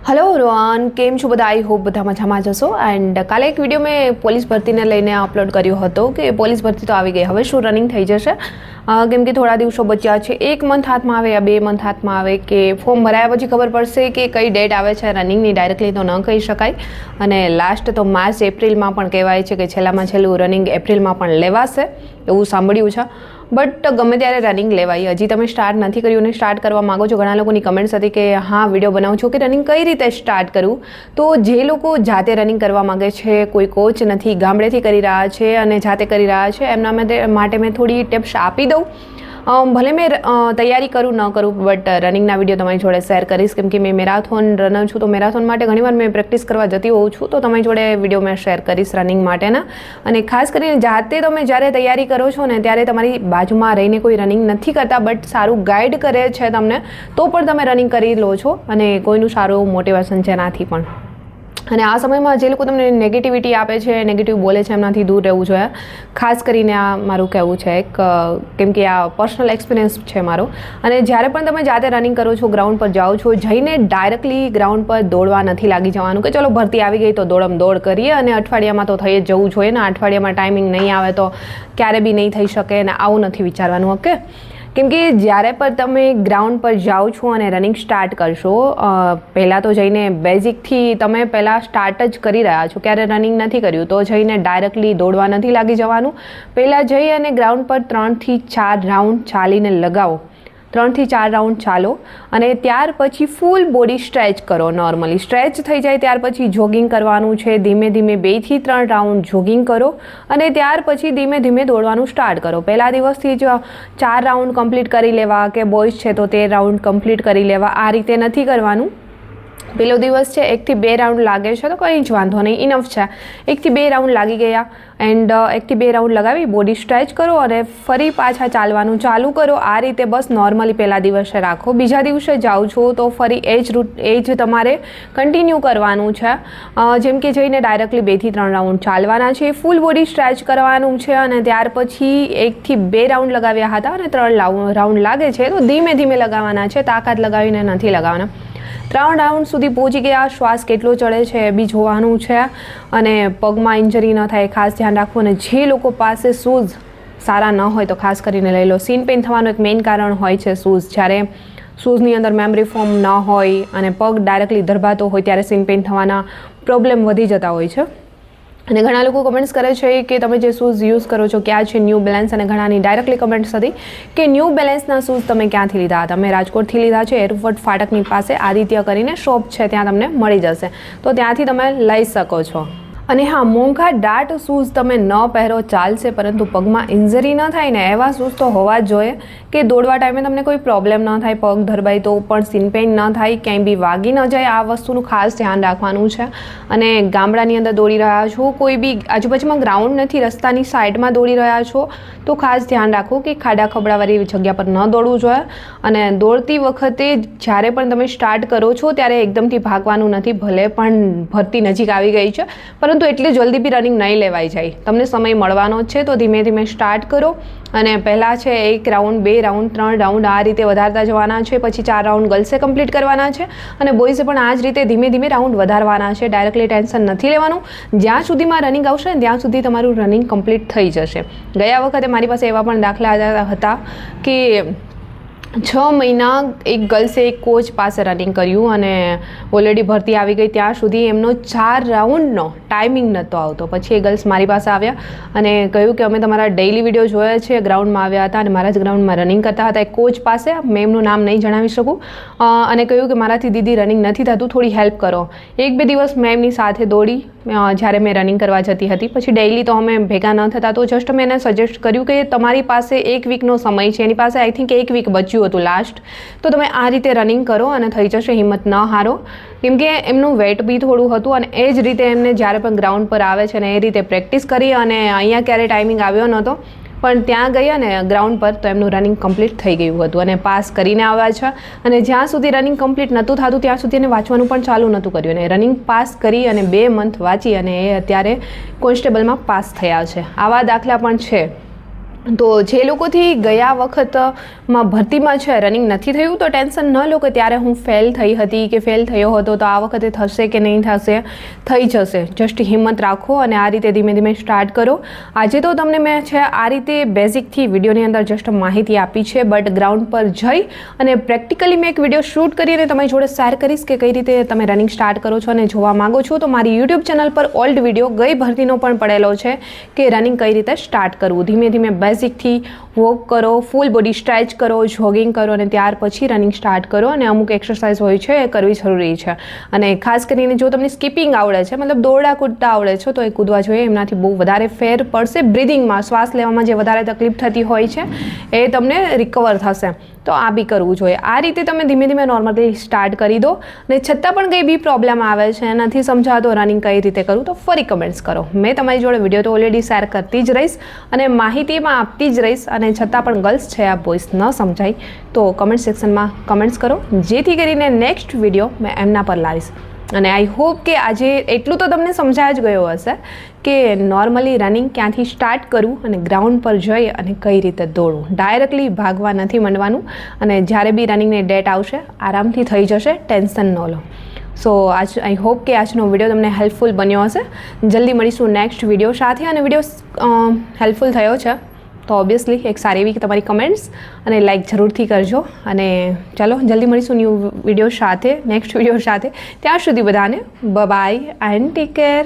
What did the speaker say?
Hello Rohan केम छो बधा I hope बधा मजामां जशो एंड काले एक विडियो में पोलीस भर्ती ने लईने अपलोड कर्यो हतो कि पोलीस भर्ती तो आवी गई हवे शुं रनिंग थई जशे केम के थोड़ा दिवसों बच्या छे 1 मंथ हाथ में आवे या 2 मंथ हाथ में आवे के फॉर्म भराया पछी खबर पड़शे कि कई डेट आवे छे रनिंग नी डायरेक्टली तो न कही शकाय अने लास्ट तो मार्च एप्रिल में पण कहेवाय छे कि छेल्लामां छेल्लुं रनिंग एप्रिल में पण लेवाशे एवुं सांभळ्युं छे बट गमे त्यारे रनिंग लेवाय हजी तमे स्टार्ट नहीं कर्युं ने स्टार्ट करवा मांगो छो घणा लोकोनी कमेंट्स हती कि हाँ विडियो बनावुं छुं कि रनिंग कई रीते स्टार्ट करूँ तो जे लोको जाते रनिंग करवा मांगे छे कोई कोच नहीं गामडेथी करी रह्या छे अने जाते करी रह्या छे एमना माटे मैं थोड़ी टिप्स आपी दऊं भले मैं तैयारी करूँ न करूँ बट रनिंगना विडियो तमारी जोड़े शेर करीश केम कि मैं मेराथोन रनर छूँ तो मेराथोन माटे घणीवार मैं प्रेक्टिस करवा जती होऊं छूं तो तमारी जोड़े विडियो मैं शेर करीश रनिंग माटेना अने खास करीने जाते तमे ज्यारे तैयारी करो छो ने त्यारे तमारी बाजुमां रहीने कोई रनिंग नहीं करता बट सारूं गाइड करे छे तमने तो पण तमे रनिंग करी लो छो अने कोईनुं सारूं मोटिवेशन जेनाथी पण અને આ સમયમાં જે લોકો તમને નેગેટિવિટી આપે છે નેગેટિવ બોલે છે એમનાથી દૂર રહેવું જોઈએ ખાસ કરીને આ મારું કહેવું છે કેમ કે આ પર્સનલ એક્સપિરિયન્સ છે મારો અને જ્યારે પણ તમે જાતે રનિંગ કરો છો ગ્રાઉન્ડ પર જાઓ છો જઈને ડાયરેક્ટલી ગ્રાઉન્ડ પર દોડવા નથી લાગી જવાનું કે ચલો ભરતી આવી ગઈ તો દોડમ દોડ કરીએ અને અઠવાડિયામાં તો થઈ જ જવું જોઈએ ને અઠવાડિયામાં ટાઈમિંગ નહીં આવે તો ક્યારે બી નહીં થઈ શકે અને આવું નથી વિચારવાનું ઓકે केम कि ज्यारे पर तमे ग्राउंड पर जाओ छो अने रनिंग स्टार्ट करशो पहला तो जईने बेजिक थी तमे पहला स्टार्ट ज करी रह्या छो क्यारे रनिंग नहीं कर्युं तो जईने डायरेक्टली दौड़वा नहीं लागी जवानुं पहला जई अने ग्राउंड पर 3 થી 4 राउंड चालीने लगाओ 3 થી 4 राउंड चालो અને ત્યાર પછી ફૂલ બોડી સ્ટ્રેચ કરો નોર્મલી સ્ટ્રેચ થઈ જાય ત્યાર પછી જોગિંગ કરવાનું છે ધીમે ધીમે 2 થી 3 રાઉન્ડ જોગિંગ કરો અને ત્યાર પછી ધીમે ધીમે દોડવાનું સ્ટાર્ટ કરો પહેલા દિવસથી જ 4 રાઉન્ડ કમ્પ્લીટ કરી લેવા કે બોયઝ છે તો 13 રાઉન્ડ કમ્પ્લીટ કરી લેવા આ રીતે નથી કરવાનું પહેલો દિવસ છે 1 થી 2 રાઉન્ડ લાગે છે તો કંઈ જ વાંધો નહીં ઇનફ છે 1 થી 2 રાઉન્ડ લાગી ગયા એન્ડ 1 થી 2 રાઉન્ડ લગાવી બોડી સ્ટ્રેચ કરો અને ફરી પાછા ચાલવાનું ચાલુ કરો આ રીતે બસ નોર્મલી પહેલા દિવસે રાખો બીજા દિવસે જાઓ છો તો ફરી એ જ તમારે કન્ટિન્યુ કરવાનું છે જેમ કે જઈને ડાયરેક્ટલી 2 થી 3 રાઉન્ડ ચાલવાના છે ફૂલ બોડી સ્ટ્રેચ કરવાનું છે અને ત્યાર પછી 1 થી 2 રાઉન્ડ લગાવ્યા હતા અને 3 રાઉન્ડ લાગે છે તો ધીમે ધીમે લગાવવાના છે તાકાત લગાવીને નથી લગાવવાના 3 રાઉન્ડ સુધી પહોંચી ગયા શ્વાસ કેટલો ચડે છે એ બી જોવાનું છે અને પગમાં ઇન્જરી ન થાય ખાસ ધ્યાન રાખવું અને જે લોકો પાસે શૂઝ સારા ન હોય તો ખાસ કરીને લઈ લો સીન પેઇન થવાનું એક મેઇન કારણ હોય છે શૂઝ જ્યારે શૂઝની અંદર મેમરી ફોર્મ ન હોય અને પગ ડાયરેક્ટલી ધરબાતો હોય ત્યારે સીન પેઇન થવાના પ્રોબ્લેમ વધી જતા હોય છે અને ઘણા લોકો કમેન્ટ્સ કરે છે કે તમે જે શૂઝ યુઝ કરો છો ક્યાં છે ન્યૂ બેલેન્સ અને ઘણાની ડાયરેક્ટલી કમેન્ટ્સ હતી કે ન્યૂ બેલેન્સના શૂઝ તમે ક્યાંથી લીધા હતા મેં રાજકોટથી લીધા છે એરપોર્ટ ફાટકની પાસે આદિત્ય કરીને શોપ છે ત્યાં તમને મળી જશે તો ત્યાંથી તમે લઈ શકો છો અને હા મોંઘા ડાર્ટ શૂઝ તમે ન પહેરો ચાલશે પરંતુ પગમાં ઇન્જરી ન થાય ને એવા શૂઝ તો હોવા જ જોઈએ કે દોડવા ટાઈમે તમને કોઈ પ્રોબ્લેમ ન થાય પગ ધરબાય તો પણ સીન પેઇન ન થાય ક્યાંય બી વાગી ન જાય આ વસ્તુનું ખાસ ધ્યાન રાખવાનું છે અને ગામડાની અંદર દોડી રહ્યા છો કોઈ બી આજુબાજુમાં ગ્રાઉન્ડ નથી રસ્તાની સાઈડમાં દોડી રહ્યા છો તો ખાસ ધ્યાન રાખો કે ખાડા ખબડાવાળી જગ્યા પર ન દોડવું જોઈએ અને દોડતી વખતે જ્યારે પણ તમે સ્ટાર્ટ કરો છો ત્યારે એકદમથી ભાગવાનું નથી ભલે પણ ભરતી નજીક આવી ગઈ છે પરંતુ એટલી જલ્દી બી રનિંગ નહીં લેવાઈ જાય તમને સમય મળવાનો જ છે તો ધીમે ધીમે સ્ટાર્ટ કરો અને પહેલાં છે 1 રાઉન્ડ 2 રાઉન્ડ 3 રાઉન્ડ આ રીતે વધારતા જવાના છે પછી 4 રાઉન્ડ ગર્લ્સે કમ્પ્લીટ કરવાના છે અને બોયઝે પણ આ જ રીતે ધીમે ધીમે રાઉન્ડ વધારવાના છે ડાયરેક્ટલી ટેન્શન નથી લેવાનું જ્યાં સુધીમાં રનિંગ આવશે ને ત્યાં સુધી તમારું રનિંગ કમ્પ્લીટ થઈ જશે ગયા વખતે મારી પાસે એવા પણ દાખલા હતા કે 6 મહિના એક ગર્લ્સે એક કોચ પાસે રનિંગ કર્યું અને ઓલરેડી ભરતી આવી ગઈ ત્યાં સુધી એમનો 4 રાઉન્ડનો ટાઈમિંગ નહોતો આવતો પછી એ ગર્લ્સ મારી પાસે આવ્યા અને કહ્યું કે અમે તમારા ડેઇલી વિડીયો જોયા છે ગ્રાઉન્ડમાં આવ્યા હતા અને મારા જ ગ્રાઉન્ડમાં રનિંગ કરતા હતા એક કોચ પાસે મેં એમનું નામ નહીં જણાવી શકું અને કહ્યું કે મારાથી દીદી રનિંગ નથી થતું થોડી હેલ્પ કરો 1-2 દિવસ મેં એમની સાથે દોડી જ્યારે મેં રનિંગ કરવા જતી હતી પછી ડેઇલી તો અમે ભેગા ન થતા તો જસ્ટ મેં એને સજેસ્ટ કર્યું કે તમારી પાસે 1 વીકનો સમય છે એની પાસે આઈ થિંક 1 વીક બચ્યું હતું લાસ્ટ તો તમે આ રીતે રનિંગ કરો અને થઈ જશે હિંમત ન હારો કેમ કે એમનું વેટ બી થોડું હતું અને એ જ રીતે એમને જ્યારે પણ ગ્રાઉન્ડ પર આવે છે ને એ રીતે પ્રેક્ટિસ કરી અને અહીંયા ક્યારે ટાઈમિંગ આવ્યો નહોતો પણ ત્યાં ગયા ને ગ્રાઉન્ડ પર તો એમનું રનિંગ કમ્પ્લીટ થઈ ગયું હતું અને પાસ કરીને આવ્યા છે અને જ્યાં સુધી રનિંગ કમ્પ્લીટ નહોતું થતું ત્યાં સુધી એને વાંચવાનું પણ ચાલુ નહોતું કર્યું અને રનિંગ પાસ કરી અને 2 મંથ વાંચી અને એ અત્યારે કોન્સ્ટેબલમાં પાસ થયા છે આવા દાખલા પણ છે તો જે લોકોથી ગયા વખતમાં ભરતીમાં છે રનિંગ નથી થયું તો ટેન્શન ન લો કે ત્યારે હું ફેલ થઈ હતી કે ફેલ થયો હતો તો આ વખતે થશે કે નહીં થશે, થઈ જશે. જસ્ટ હિંમત રાખો અને આ રીતે ધીમે ધીમે સ્ટાર્ટ કરો. આજે તો તમને મેં છે આ રીતે બેઝિકથી વિડીયોની અંદર જસ્ટ માહિતી આપી છે, બટ ગ્રાઉન્ડ પર જઈ અને પ્રેક્ટિકલી મેં એક વિડીયો શૂટ કરીને તમારી જોડે શેર કરીશ કે કઈ રીતે તમે રનિંગ સ્ટાર્ટ કરો છો અને જોવા માગો છો તો મારી યુટ્યુબ ચેનલ પર ઓલ્ડ વિડીયો ગઈ ભરતીનો પણ પડેલો છે કે રનિંગ કઈ રીતે સ્ટાર્ટ કરવું. ધીમે ધીમે બેઝિકથી વોક કરો, ફૂલ બોડી સ્ટ્રેચ કરો, જોગિંગ કરો અને ત્યાર પછી રનિંગ સ્ટાર્ટ કરો. અને અમુક એક્સરસાઇઝ હોય છે એ કરવી જરૂરી છે. અને ખાસ કરીને જો તમને સ્કીપિંગ આવડે છે, મતલબ દોરડા કૂદતા આવડે છે તો એ કૂદવા જોઈએ, એમનાથી બહુ વધારે ફેર પડશે. બ્રિધિંગમાં, શ્વાસ લેવામાં જે વધારે તકલીફ થતી હોય છે એ તમને રિકવર થશે, તો આ બી કરવું જોઈએ. આ રીતે તમે ધીમે ધીમે નોર્મલી સ્ટાર્ટ કરી દો. અને છતાં પણ કંઈ બી પ્રોબ્લેમ આવે છે, નથી સમજાતો રનિંગ કઈ રીતે કરવું, તો ફરી કમેન્ટ્સ કરો. મેં તમારી જોડે વિડીયો તો ઓલરેડી શેર કરતી જ રહીશ અને માહિતીમાં આપતી જ રહીશ. અને છતાં પણ ગર્લ્સ છે આ બોಯ್સ ન સમજાય તો કમેન્ટ સેક્શનમાં કમેન્ટ્સ કરો, જેથી કરીને નેક્સ્ટ વિડીયો મેં એમના પર લાવીશ. અને આઈ હોપ કે આજે એટલું તો તમને સમજાય જ ગયો હશે કે નોર્મલી રનિંગ ક્યાંથી સ્ટાર્ટ કરવું અને ગ્રાઉન્ડ પર જઈ અને કઈ રીતે દોડવું. ડાયરેક્ટલી ભાગવા નથી માંડવાનું. અને જ્યારે બી રનિંગની ડેટ આવશે આરામથી થઈ જશે, ટેન્શન ન લો. સો આઈ હોપ કે આજનો વિડીયો તમને હેલ્પફુલ બન્યો હશે. જલ્દી મળીશું નેક્સ્ટ વિડીયો સાથે. અને વિડીયો હેલ્પફુલ થયો છે તો ઓબ્વિયસલી એક સારી એવી તમારી કમેન્ટ્સ અને લાઇક જરૂરથી કરજો. અને ચાલો જલ્દી મળીશું ન્યૂ વિડીયો સાથે, નેક્સ્ટ વિડીયો સાથે. ત્યાં સુધી બધાને બાય એન્ડ ટેક કેર.